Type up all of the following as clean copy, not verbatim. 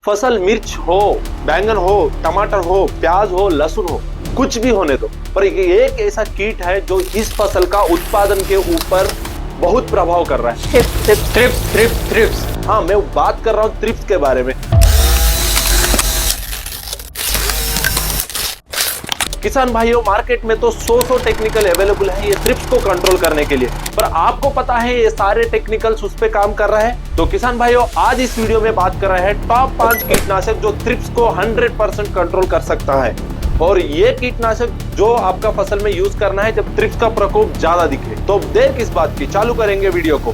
फसल मिर्च हो, बैंगन हो, टमाटर हो, प्याज हो, लहसुन हो, कुछ भी होने दो, पर एक ऐसा कीट है जो इस फसल का उत्पादन के ऊपर बहुत प्रभाव कर रहा है। थ्रिप्स। हाँ, मैं बात कर रहा हूँ थ्रिप्स के बारे में। किसान भाइयों, मार्केट में तो 100 टेक्निकल अवेलेबल है ये थ्रिप्स को कंट्रोल करने के लिए, पर आपको पता है ये सारे टेक्निकल्स उस पे काम कर रहे हैं? तो किसान भाइयों, आज इस वीडियो में बात कर रहे हैं टॉप 5 कीटनाशक जो थ्रिप्स को 100% कंट्रोल कर सकता है। और ये कीटनाशक जो आपका फसल में यूज करना है जब थ्रिप्स का प्रकोप ज्यादा दिखे। तो देर किस बात की, चालू करेंगे वीडियो को।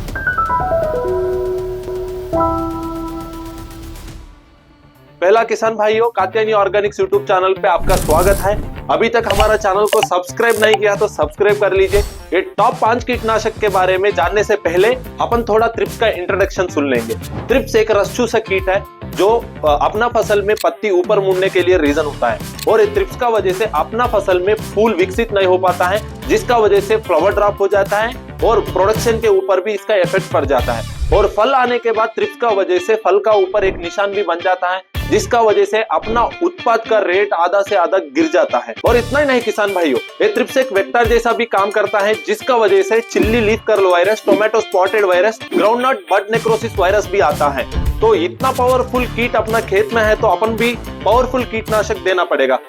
पहला किसान भाइयों, कात्यायनी ऑर्गेनिक्स यूट्यूब चैनल पे आपका स्वागत है। अभी तक हमारा चैनल को सब्सक्राइब नहीं किया तो सब्सक्राइब कर लीजिए। ये टॉप 5 कीटनाशक के बारे में जानने से पहले अपन थोड़ा थ्रिप्स का इंट्रोडक्शन सुन लेंगे। थ्रिप्स एक रस चूसक कीट है जो अपना फसल में पत्ती ऊपर मुड़ने के लिए रीजन होता है, और ये थ्रिप्स का वजह से अपना फसल में फूल विकसित नहीं हो पाता है, जिसका वजह से फ्लावर ड्रॉप हो जाता है और प्रोडक्शन के ऊपर भी इसका इफेक्ट पड़ जाता है। और फल आने के बाद थ्रिप्स का वजह से फल का ऊपर एक निशान भी बन जाता है, जिसका वजह से अपना उत्पाद का रेट आधा से आधा गिर जाता है। और इतना ही नहीं किसान भाइयों, ये थ्रिप्स एक वेक्टर जैसा भी काम करता है, जिसका वजह से chilli leaf curl virus, tomato spotted virus, groundnut bud necrosis virus भी आता है। तो इतना पावरफुल कीट अपना खेत में है तो अपन भी पावरफुल कीटनाशक देना पड़ेगा।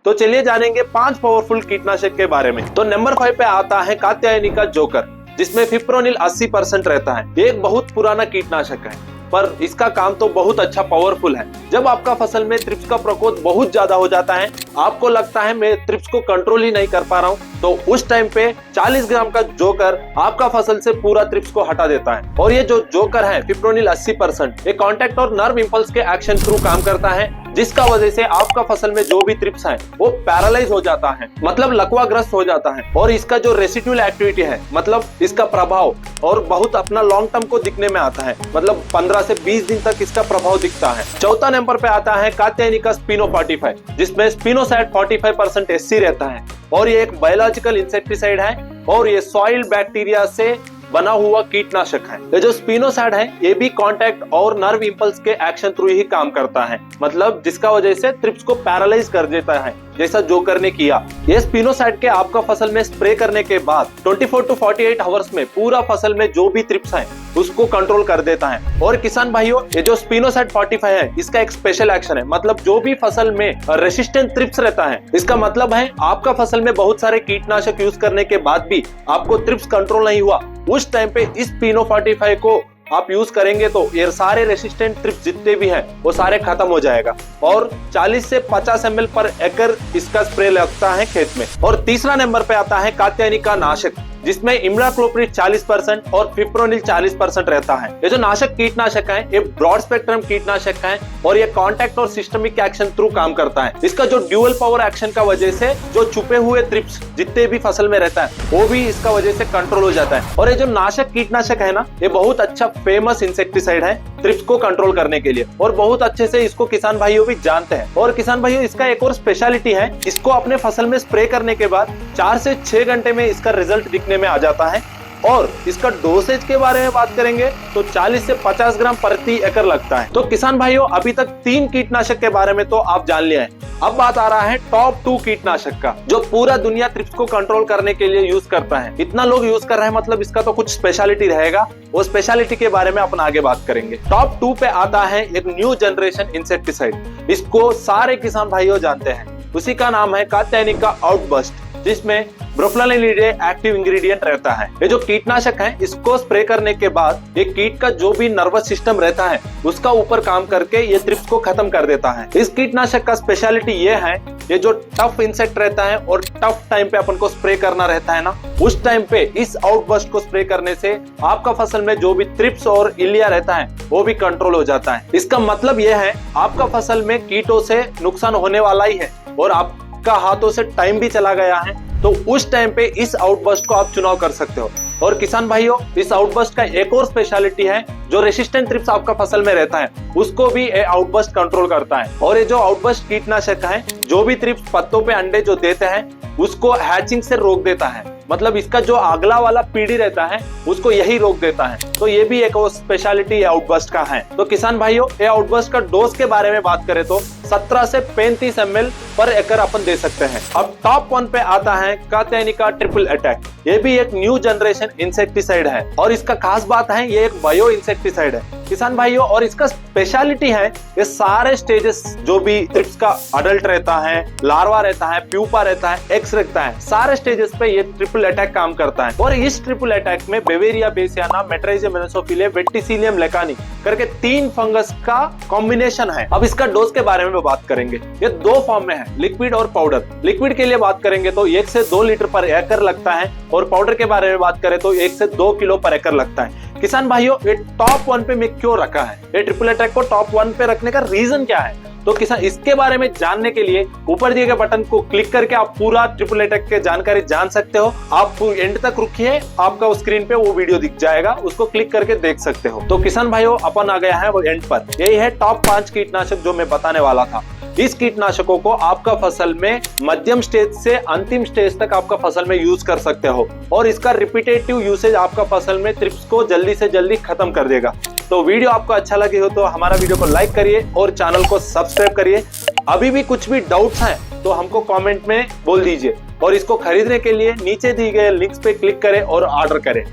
तो चलिए जानेंगे 5 पावरफुल कीटनाशक के बारे में। तो नंबर 5 पे आता है कात्यायनी का जोकर, जिसमें फिप्रोनिल 80% रहता है। ये एक बहुत पुराना कीटनाशक है, पर इसका काम तो बहुत अच्छा पावरफुल है। जब आपका फसल में थ्रिप्स का प्रकोप बहुत ज्यादा हो जाता है, आपको लगता है मैं थ्रिप्स को कंट्रोल ही नहीं कर पा रहा हूँ, तो उस टाइम पे 40 ग्राम का जोकर आपका फसल से पूरा थ्रिप्स को हटा देता है। और ये जो जोकर है फिप्रोनिल 80%, ये कॉन्टैक्ट और नर्व इंपल्स के एक्शन थ्रू काम करता है, जिसका वजह से आपका फसल में जो भी थ्रिप्स है वो पैरालाइज हो जाता है, मतलब लकवाग्रस्त हो जाता है। और इसका जो रेसिड्यूल एक्टिविटी है, मतलब इसका प्रभाव और बहुत अपना लॉन्ग टर्म को दिखने में आता है, मतलब 15 से 20 दिन तक इसका प्रभाव दिखता है। चौथा नंबर पे आता है कात्यायनी का स्पिनो 45, जिसमें स्पिनोसाइड 45% एससी रहता है, और ये एक बायोलॉजिकल इंसेक्टिसाइड है, और ये सॉइल बैक्टीरिया से बना हुआ कीटनाशक है। ये जो स्पिनोसाइड है ये भी कांटेक्ट और नर्व इंपल्स के एक्शन थ्रू ही काम करता है, मतलब जिसका वजह से थ्रिप्स को पैरालाइज कर देता है, जैसा जोकर ने किया। ये स्पिनोसाइड के आपका फसल में स्प्रे करने के बाद 24 to 48 आवर्स में पूरा फसल में जो भी थ्रिप्स है उसको कंट्रोल कर देता है। और किसान भाइयों, ये जो स्पिनोसाइड 45 है इसका एक स्पेशल एक्शन है, मतलब जो भी फसल में रेसिस्टेंट थ्रिप्स रहता है, इसका मतलब है आपका फसल में बहुत सारे कीटनाशक यूज करने के बाद भी आपको थ्रिप्स कंट्रोल नहीं हुआ, उस टाइम पे इस स्पिनो 45 को आप यूज करेंगे तो ये सारे रेसिस्टेंट थ्रिप्स जितने भी हैं वो सारे खत्म हो जाएगा। और 40 से 50 ml पर एकड़ इसका स्प्रे लगता है खेत में। और तीसरा नंबर पे आता है कात्यायनी का नाशक, जिसमें इम्डाक्लोप्रिड 40% और फिप्रोनिल 40% रहता है। ये जो नाशक कीटनाशक है ये ब्रॉड स्पेक्ट्रम कीटनाशक है, और ये कॉन्टैक्ट और सिस्टमिक एक्शन थ्रू काम करता है। इसका जो ड्यूअल पावर एक्शन का वजह से जो छुपे हुए थ्रिप्स जितने भी फसल में रहता है वो भी इसका वजह से कंट्रोल हो जाता है। और ये जो नाशक कीटनाशक है ना, ये बहुत अच्छा फेमस इंसेक्टिसाइड है थ्रिप्स को कंट्रोल करने के लिए, और बहुत अच्छे से इसको किसान भाइयों भी जानते हैं। और किसान भाइयों, इसका एक और स्पेशलिटी है, इसको अपने फसल में स्प्रे करने के बाद 4 से 6 घंटे में इसका रिजल्ट दिखने में आ जाता है। और इसका डोसेज के बारे में बात करेंगे तो 40 से 50 ग्राम प्रति एकड़ लगता है। तो किसान भाइयों, अभी तक 3 कीटनाशक के बारे में तो आप जान लिया है। अब बात आ रहा है टॉप 2 कीटनाशक का, जो पूरा दुनिया थ्रिप्स को कंट्रोल करने के लिए यूज करता है। इतना लोग यूज कर रहे हैं, मतलब इसका तो कुछ स्पेशलिटी रहेगा, वो स्पेशलिटी के बारे में अपन आगे बात करेंगे। टॉप 2 पे आता है एक न्यू जनरेशन इंसेक्टिसाइड, इसको सारे किसान भाइयों जानते हैं। उसी का नाम है कात्यायनी का आउटबस्ट, जिसमें ब्रोफ्लानिलिडे एक्टिव इंग्रेडिएंट रहता है। ये जो कीटनाशक है इसको स्प्रे करने के बाद ये कीट का जो भी नर्वस सिस्टम रहता है उसका ऊपर काम करके ये थ्रिप्स को खत्म कर देता है। इस कीटनाशक का स्पेशलिटी ये है, ये जो टफ इंसेक्ट रहता है और टफ टाइम पे अपन को स्प्रे करना रहता है ना, उस टाइम पे इस आउटबस्ट को स्प्रे करने से आपका फसल में जो भी थ्रिप्स और इलिया रहता है वो भी कंट्रोल हो जाता है। इसका मतलब ये है आपका फसल में कीटों से नुकसान होने वाला ही है और आपका हाथों से टाइम भी चला गया है, तो उस टाइम पे इस आउटबस्ट को आप चुनाव कर सकते हो। और किसान भाइयों, इस आउटबस्ट का एक और स्पेशलिटी है, जो रेसिस्टेंट ट्रिप्स आपका फसल में रहता है उसको भी ये आउटबस्ट कंट्रोल करता है। और ये जो आउटबस्ट कीटनाशक है, जो भी ट्रिप्स पत्तों पे अंडे जो देते हैं उसको हैचिंग से रोक देता है। मतलब इसका जो अगला वाला पीढ़ी रहता है उसको यही रोक देता है। तो ये भी एक और स्पेशलिटी आउटबस्ट का है। तो किसान भाइयों, ये आउटबस्ट का डोज के बारे में बात करें तो 17 से 35 ml पर एकड़ अपन दे सकते हैं। अब टॉप 1 पे आता है कात्यायनिका ट्रिपल अटैक। ये भी एक न्यू जनरेशन इंसेक्टिसाइड है और इसका खास बात है ये एक बायो इंसेक्टिसाइड है किसान भाइयों। और इसका स्पेशलिटी है ये सारे स्टेजेस, जो भी ट्रिप्स का अडल्ट रहता है, लार्वा रहता है, प्यूपा रहता है, एक्स रहता है, सारे स्टेजेस पे ये ट्रिपल अटैक काम करता है। और इस ट्रिपल अटैक में बेवेरिया बेसियाना, मेट्राइजियम मेसोफिलिया, वेटिसिलियम लेकानी करके 3 फंगस का कॉम्बिनेशन है। अब इसका डोज के बारे में बात करेंगे। ये 2 फॉर्म में है, लिक्विड और पाउडर। लिक्विड के लिए बात करेंगे तो 1 से 2 लीटर पर एकड़ लगता है और पाउडर के बारे में बात करें तो 1 से 2 किलो पर एकड़ लगता है। किसान भाइयों, ये टॉप 1 पे मैं क्यों रखा है, ये ट्रिपल अटैक को टॉप 1 पे रखने का रीजन क्या है? तो किसान, इसके बारे में जानने के लिए ऊपर दिए गए बटन को क्लिक करके आप पूरा ट्रिपल अटैक के जानकारी जान सकते हो। आप एंड तक रुकिए, आपका स्क्रीन पे वो वीडियो दिख जाएगा, उसको क्लिक करके देख सकते हो। तो किसान भाइयों, अपन आ गया है वो एंड पर। यही है टॉप 5 कीटनाशक जो मैं बताने वाला था। इस कीटनाशकों को आपका फसल में मध्यम स्टेज से अंतिम स्टेज तक आपका फसल में यूज कर सकते हो और इसका रिपीटेटिव यूसेज आपका फसल में ट्रिप्स को जल्दी से जल्दी खत्म कर देगा। तो वीडियो आपको अच्छा लगे हो तो हमारा वीडियो को लाइक करिए और चैनल को सब्सक्राइब करिए। अभी भी कुछ भी डाउट्स हैं तो हमको कमेंट में बोल दीजिए और इसको खरीदने के लिए नीचे दिए गए लिंक्स पे क्लिक करें और ऑर्डर करें।